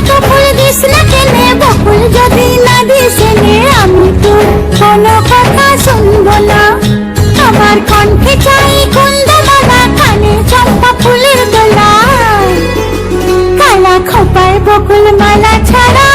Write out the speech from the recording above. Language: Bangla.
কত ফুল দিস না কেনে, বকুল যদি না দিস এনে, আমি তোর কোনো কথা শুনবো না। আমার কণ্ঠে চাই কুন্দমালা, কানে চম্পা ফুলের দোলা, কালা খোপায় বকুল মালা ছাড়া